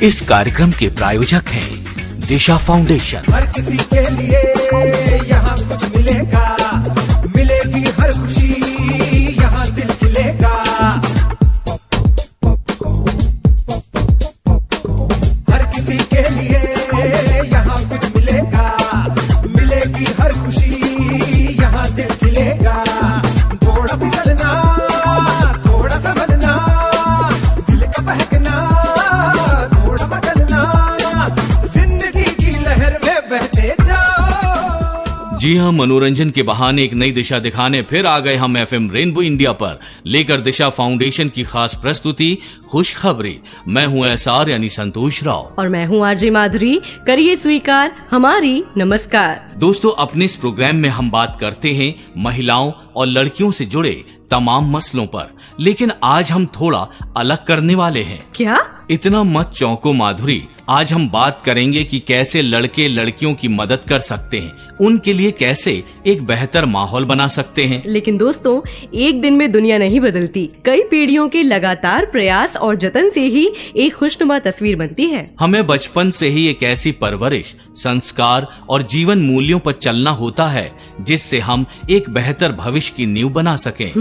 इस कार्यक्रम के प्रायोजक हैं दिशा फाउंडेशन। हर किसी के लिए यहाँ कुछ मिलेगा, मिलेगी हर खुशी, यहाँ दिल खिलेगा। हर किसी के लिए यहाँ कुछ मिलेगा, मिलेगी हर खुशी, यहाँ दिल खिलेगा। थोड़ा फिसलना, थोड़ा संभलना, दिल का बहकना, थोड़ा बदलना, जिंदगी की लहर में बहते जाओ। जी हाँ, मनोरंजन के बहाने एक नई दिशा दिखाने फिर आ गए हम एफएम रेनबो इंडिया पर, लेकर दिशा फाउंडेशन की खास प्रस्तुति खुशखबरी। मैं हूँ एसआर यानी संतोष राव और मैं हूँ आरजे माधुरी। करिए स्वीकार हमारी नमस्कार। दोस्तों, अपने इस प्रोग्राम में हम बात करते हैं महिलाओं और लड़कियों से जुड़े तमाम मसलों पर, लेकिन आज हम थोड़ा अलग करने वाले हैं। क्या? इतना मत चौंको माधुरी, आज हम बात करेंगे कि कैसे लड़के लड़कियों की मदद कर सकते हैं, उनके लिए कैसे एक बेहतर माहौल बना सकते हैं। लेकिन दोस्तों, एक दिन में दुनिया नहीं बदलती, कई पीढ़ियों के लगातार प्रयास और जतन से ही एक खुशनुमा तस्वीर बनती है। हमें बचपन से ही एक ऐसी परवरिश, संस्कार और जीवन मूल्यों पर चलना होता है जिससे हम एक बेहतर भविष्य की नींव बना सकें।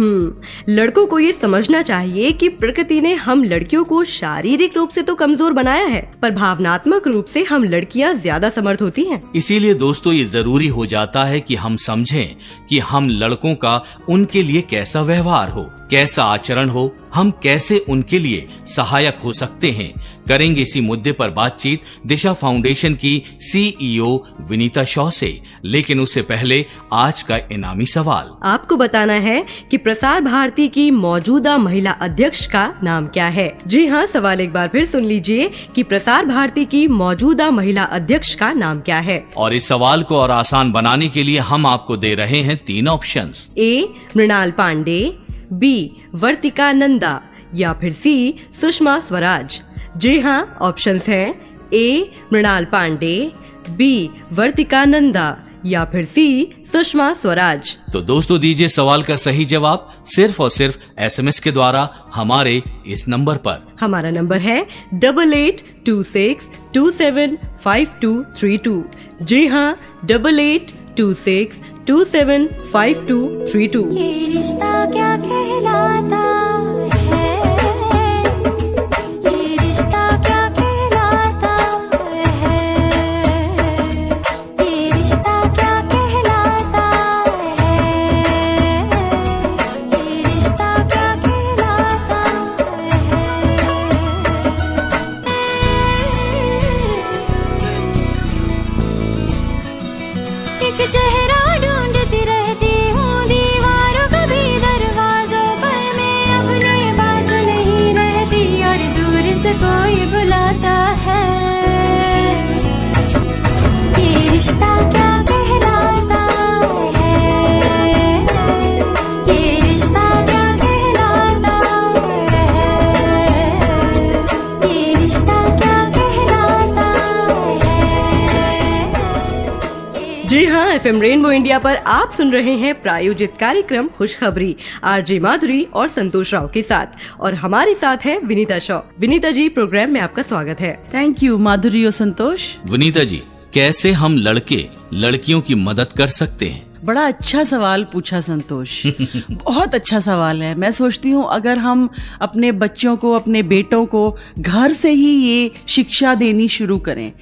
लड़कों को ये समझना चाहिए कि प्रकृति ने हम लड़कियों को शारीरिक रूप से तो कमजोर बनाया है, पर भावनात्मक रूप से हम लड़कियां ज्यादा समर्थ होती हैं। इसीलिए दोस्तों, ये जरूरी हो जाता है कि हम समझें कि हम लड़कों का उनके लिए कैसा व्यवहार हो, कैसा आचरण हो, हम कैसे उनके लिए सहायक हो सकते हैं। करेंगे इसी मुद्दे पर बातचीत दिशा फाउंडेशन की सीईओ विनीता शॉ से, लेकिन उससे पहले आज का इनामी सवाल। आपको बताना है कि प्रसार भारती की मौजूदा महिला अध्यक्ष का नाम क्या है। जी हाँ, सवाल एक बार फिर सुन लीजिए कि प्रसार भारती की मौजूदा महिला अध्यक्ष का नाम क्या है। और इस सवाल को और आसान बनाने के लिए हम आपको दे रहे हैं 3 ऑप्शंस। ए मृणाल पांडे, बी वर्तिका नंदा या फिर सी सुषमा स्वराज। जी हाँ, ऑप्शंस हैं ए मृणाल पांडे, बी वर्तिका नंदा या फिर सी सुषमा स्वराज। तो दोस्तों, दीजिए सवाल का सही जवाब सिर्फ और सिर्फ एसएमएस के द्वारा हमारे इस नंबर पर। हमारा नंबर है 8826275232। जी हाँ, 8826275232। ये रिश्ता क्या कहलाता है, ये रिश्ता क्या कहलाता है, ये रिश्ता क्या कहलाता है, ये रिश्ता क्या कहलाता है। एक चेहरा ढूंढती रहती हूँ दीवारों कभी दरवाजों पर, मैं अपने पास नहीं रहती और दूर से कोई बुलाता है। ये रिश्ता क्या कहलाता है, ये रिश्ता क्या कहलाता है, ये रिश्ता क्या कहलाता है। जी हाँ, एफएम रेनबो इंडिया पर आप सुन रहे हैं प्रायोजित कार्यक्रम खुशखबरी आरजे माधुरी और संतोष राव के साथ, और हमारे साथ है विनीता शॉ। विनीता जी, प्रोग्राम में आपका स्वागत है। थैंक यू माधुरी और संतोष। विनीता जी, कैसे हम लड़के लड़कियों की मदद कर सकते हैं? बड़ा अच्छा सवाल पूछा संतोष। बहुत अच्छा सवाल है। मैं सोचती हूँ अगर हम अपने बच्चों को, अपने बेटों को घर से ही ये शिक्षा देनी शुरू करें,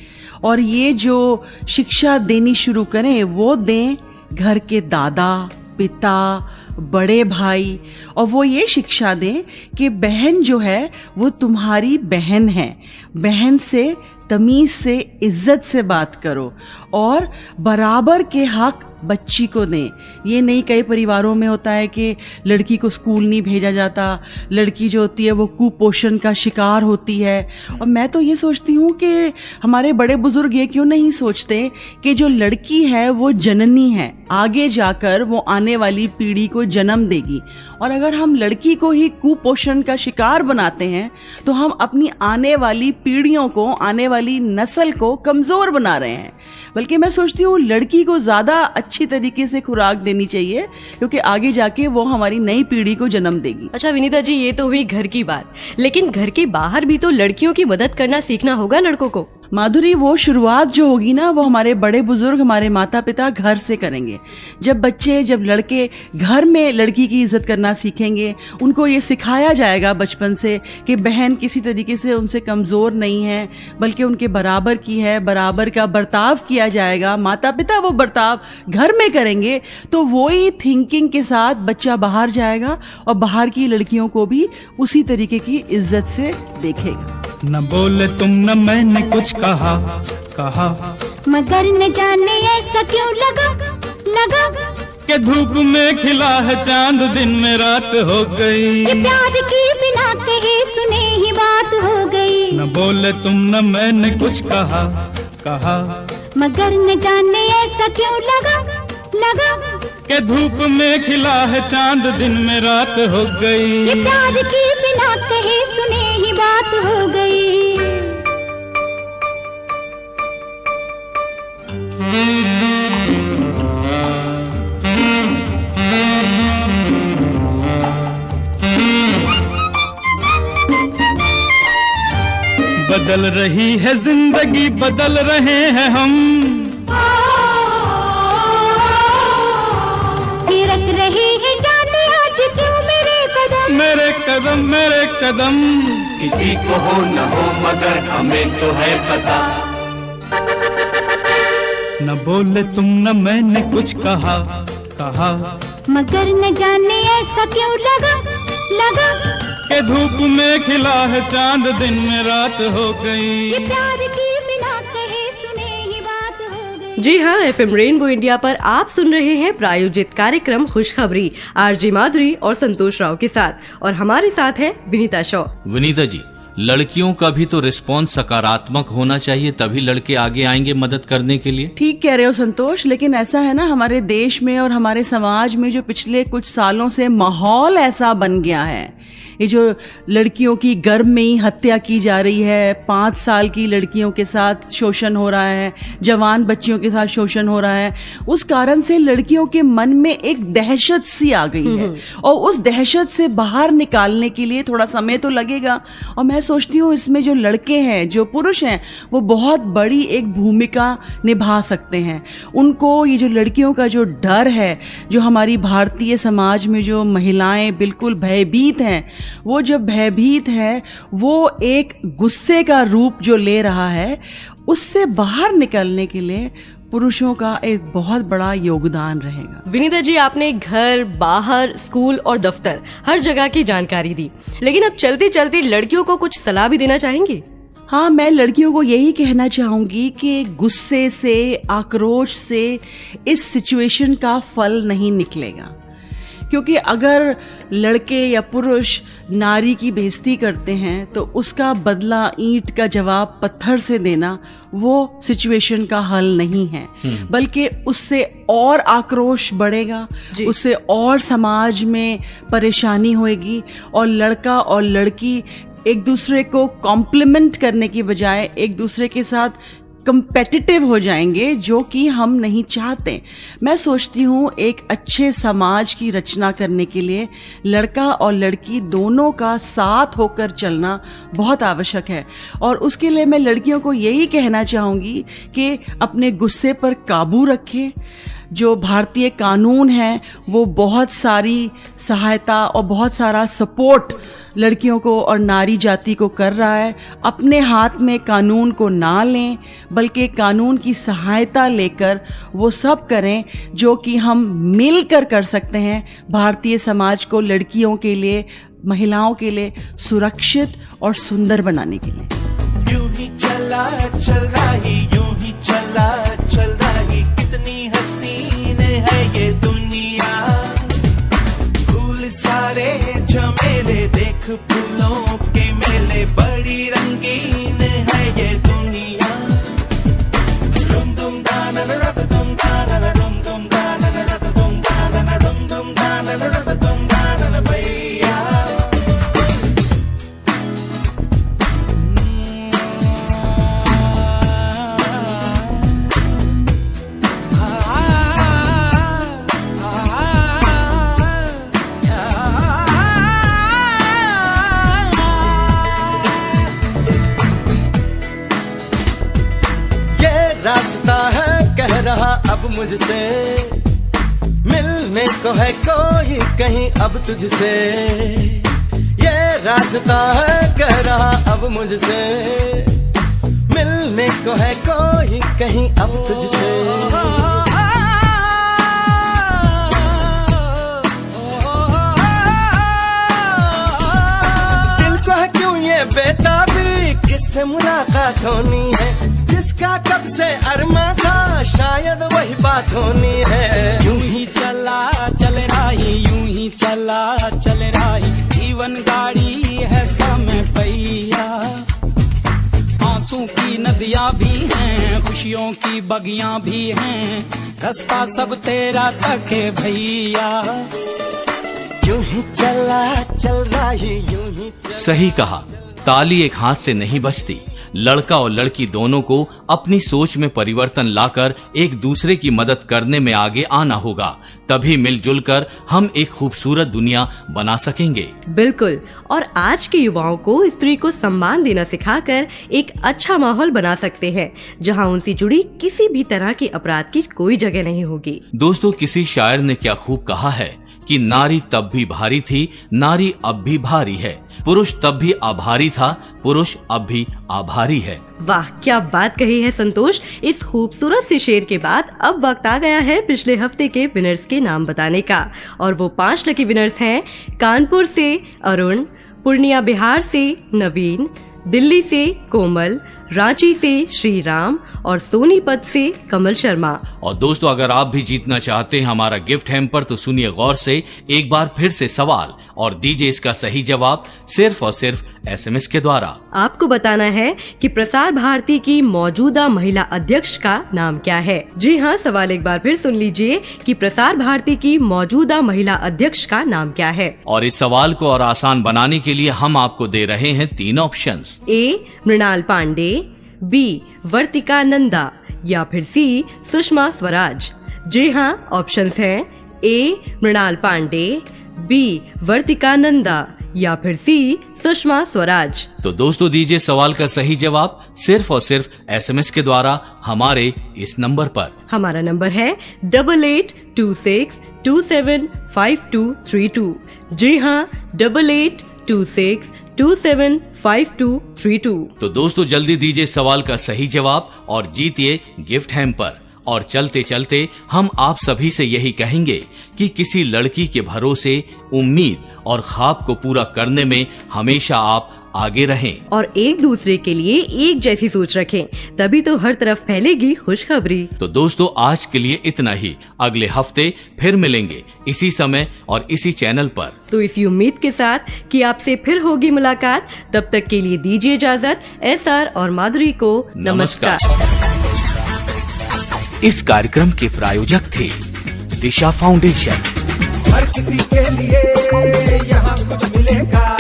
और ये जो शिक्षा देनी शुरू करें वो दें घर के दादा, पिता, बड़े भाई, और वो ये शिक्षा दें कि बहन जो है वो तुम्हारी बहन है, बहन से तमीज से, इज्जत से बात करो, और बराबर के हक बच्ची को दें। ये नहीं, कई परिवारों में होता है कि लड़की को स्कूल नहीं भेजा जाता, लड़की जो होती है वो कुपोषण का शिकार होती है। और मैं तो ये सोचती हूँ कि हमारे बड़े बुजुर्ग ये क्यों नहीं सोचते कि जो लड़की है वो जननी है, आगे जाकर वो आने वाली पीढ़ी को जन्म देगी, और अगर हम लड़की को ही कुपोषण का शिकार बनाते हैं तो हम अपनी आने वाली पीढ़ियों को, आने वाली नस्ल को कमजोर बना रहे हैं। बल्कि मैं सोचती हूँ लड़की को ज्यादा अच्छी तरीके से खुराक देनी चाहिए, क्योंकि आगे जाके वो हमारी नई पीढ़ी को जन्म देगी। अच्छा विनीता जी, ये तो हुई घर की बात, लेकिन घर के बाहर भी तो लड़कियों की मदद करना सीखना होगा लड़कों को। माधुरी, वो शुरुआत जो होगी ना, वो हमारे बड़े बुजुर्ग, हमारे माता पिता घर से करेंगे। जब लड़के घर में लड़की की इज्जत करना सीखेंगे, उनको ये सिखाया जाएगा बचपन से कि बहन किसी तरीके से उनसे कमज़ोर नहीं है, बल्कि उनके बराबर की है, बराबर का बर्ताव किया जाएगा, माता पिता वो बर्ताव घर में करेंगे, तो वही थिंकिंग के साथ बच्चा बाहर जाएगा और बाहर की लड़कियों को भी उसी तरीके की इज्जत से देखेगा। न बोले तुम न मैंने कुछ कहा, मगर न जाने ऐसा क्यों लगा कि धूप में खिला है चांद, दिन में रात हो गई। ये प्यार की बिना कहे सुने ही बात हो गई। न बोले तुम न मैंने कुछ कहा, मगर न जाने ऐसा क्यों लगा कि धूप में खिला है चांद, दिन में रात हो गई। ये प्यार की बिना कहे सुने ही बात हो गई। बदल रही है जिंदगी, बदल रहे हैं हम, थिरक रही है जाने आज क्यों मेरे कदम। किसी को हो न हो मगर हमें तो है पता। न बोले तुम न मैंने कुछ कहा, मगर न जाने ऐसा क्यों लगा कि धूप में खिला है चांद, दिन में रात हो गई। ये प्यार की बिना कहे सुने ही बात हो गई। जी हाँ, FM रेनबो इंडिया पर आप सुन रहे हैं प्रायोजित कार्यक्रम खुशखबरी RJ माधुरी और संतोष राव के साथ, और हमारे साथ है विनीता शॉ। विनीता जी, लड़कियों का भी तो रिस्पॉन्स सकारात्मक होना चाहिए, तभी लड़के आगे आएंगे मदद करने के लिए। ठीक कह रहे हो संतोष, लेकिन ऐसा है ना, हमारे देश में और हमारे समाज में जो पिछले कुछ सालों से माहौल ऐसा बन गया है, ये जो लड़कियों की गर्भ में ही हत्या की जा रही है, 5 साल की लड़कियों के साथ शोषण हो रहा है, जवान बच्चियों के साथ शोषण हो रहा है, उस कारण से लड़कियों के मन में एक दहशत सी आ गई है, और उस दहशत से बाहर निकालने के लिए थोड़ा समय तो लगेगा। और मैं सोचती हूँ इसमें जो लड़के हैं, जो पुरुष हैं, वो बहुत बड़ी एक भूमिका निभा सकते हैं। उनको ये जो लड़कियों का जो डर है, जो हमारी भारतीय समाज में जो महिलाएं बिल्कुल भयभीत हैं, वो जब भयभीत है, वो एक गुस्से का रूप जो ले रहा है, उससे बाहर निकलने के लिए पुरुषों का एक बहुत बड़ा योगदान रहेगा। विनीता जी, आपने घर, बाहर, स्कूल और दफ्तर हर जगह की जानकारी दी, लेकिन अब चलते चलते लड़कियों को कुछ सलाह भी देना चाहेंगी? हाँ, मैं लड़कियों को यही कहना चाहूँगी कि गुस्से से, आक्रोश से इस सिचुएशन का फल नहीं निकलेगा। क्योंकि अगर लड़के या पुरुष नारी की बेइज्जती करते हैं तो उसका बदला ईंट का जवाब पत्थर से देना वो सिचुएशन का हल नहीं है, बल्कि उससे और आक्रोश बढ़ेगा, उससे और समाज में परेशानी होएगी, और लड़का और लड़की एक दूसरे को कॉम्प्लीमेंट करने की बजाय एक दूसरे के साथ कंपेटिटिव हो जाएंगे, जो कि हम नहीं चाहते। मैं सोचती हूँ एक अच्छे समाज की रचना करने के लिए लड़का और लड़की दोनों का साथ होकर चलना बहुत आवश्यक है, और उसके लिए मैं लड़कियों को यही कहना चाहूँगी कि अपने गुस्से पर काबू रखें। जो भारतीय कानून है वो बहुत सारी सहायता और बहुत सारा सपोर्ट लड़कियों को और नारी जाति को कर रहा है। अपने हाथ में कानून को ना लें, बल्कि कानून की सहायता लेकर वो सब करें जो कि हम मिलकर कर सकते हैं भारतीय समाज को लड़कियों के लिए, महिलाओं के लिए सुरक्षित और सुंदर बनाने के लिए। यूं ही चला चल रही, यूं ही चला चल रही, कितनी हसीन है ये दुनिया। फूल सारे झमेले, देख फूलों के मेले, बड़ी रंगीन है ये दुनिया। रुम दुम दाना रब दुम दाना, रुम दुम दाना रब दुम दाना, रुम दुम दाना रब दुम दाना भैया। अब मुझसे, मिलने को है कोई कहीं अब तुझसे, ये रास्ता है कह रहा अब मुझसे, मिलने को है कोई कहीं अब तुझसे। बेताबी किससे मुलाकात होनी है, जिसका कब से अरमा था शायद वही बात होनी है। यूं ही चला चल रही, यूं ही चला चल रही, जीवन गाड़ी है समय पहिया। आंसू की नदियां भी हैं, खुशियों की बगियां भी हैं, रास्ता सब तेरा तक है भैया। यूं ही चला चल रही, यूं ही सही कहा, ताली एक हाथ से नहीं बजती। लड़का और लड़की दोनों को अपनी सोच में परिवर्तन लाकर एक दूसरे की मदद करने में आगे आना होगा, तभी मिलजुल कर हम एक खूबसूरत दुनिया बना सकेंगे। बिल्कुल, और आज के युवाओं को स्त्री को सम्मान देना सिखाकर एक अच्छा माहौल बना सकते हैं, जहां उनसे जुड़ी किसी भी तरह के अपराध की कोई जगह नहीं होगी। दोस्तों, किसी शायर ने क्या खूब कहा है कि नारी तब भी भारी थी, नारी अब भी भारी है, पुरुष तब भी आभारी था, पुरुष अब भी आभारी है। वाह, क्या बात कही है संतोष। इस खूबसूरत से शेर के बाद अब वक्त आ गया है पिछले हफ्ते के विनर्स के नाम बताने का, और वो 5 लकी विनर्स हैं कानपुर से अरुण, पूर्णिया बिहार से नवीन, दिल्ली से कोमल, रांची से श्री राम और सोनीपत से कमल शर्मा। और दोस्तों, अगर आप भी जीतना चाहते हैं हमारा गिफ्ट हैम्पर तो सुनिए गौर से एक बार फिर से सवाल और दीजिए इसका सही जवाब सिर्फ और सिर्फ SMS के द्वारा। आपको बताना है कि प्रसार भारती की मौजूदा महिला अध्यक्ष का नाम क्या है। जी हाँ, सवाल एक बार फिर सुन लीजिए कि प्रसार भारती की मौजूदा महिला अध्यक्ष का नाम क्या है। और इस सवाल को और आसान बनाने के लिए हम आपको दे रहे हैं 3 ऑप्शंस। ए मृणाल पांडे, बी वर्तिका नंदा या फिर सी सुषमा स्वराज। जी हाँ, ऑप्शंस हैं ए मृणाल पांडे, बी वर्तिका नंदा या फिर सी सुषमा स्वराज। तो दोस्तों, दीजिए सवाल का सही जवाब सिर्फ और सिर्फ SMS के द्वारा हमारे इस नंबर पर। हमारा नंबर है 8826275232। जी हाँ, 8826275232। तो दोस्तों, जल्दी दीजिए सवाल का सही जवाब और जीतिए गिफ्ट हैम्पर। और चलते चलते हम आप सभी से यही कहेंगे कि किसी लड़की के भरोसे, उम्मीद और ख्वाब को पूरा करने में हमेशा आप आगे रहें और एक दूसरे के लिए एक जैसी सोच रखें, तभी तो हर तरफ फैलेगी खुशखबरी। तो दोस्तों, आज के लिए इतना ही। अगले हफ्ते फिर मिलेंगे इसी समय और इसी चैनल पर। तो इसी उम्मीद के साथ कि आपसे फिर होगी मुलाकात, तब तक के लिए दीजिए इजाजत। SR और माधुरी को नमस्कार। इस कार्यक्रम के प्रायोजक थे दिशा फाउंडेशन। हर किसी के लिए यहाँ कुछ मिलेगा।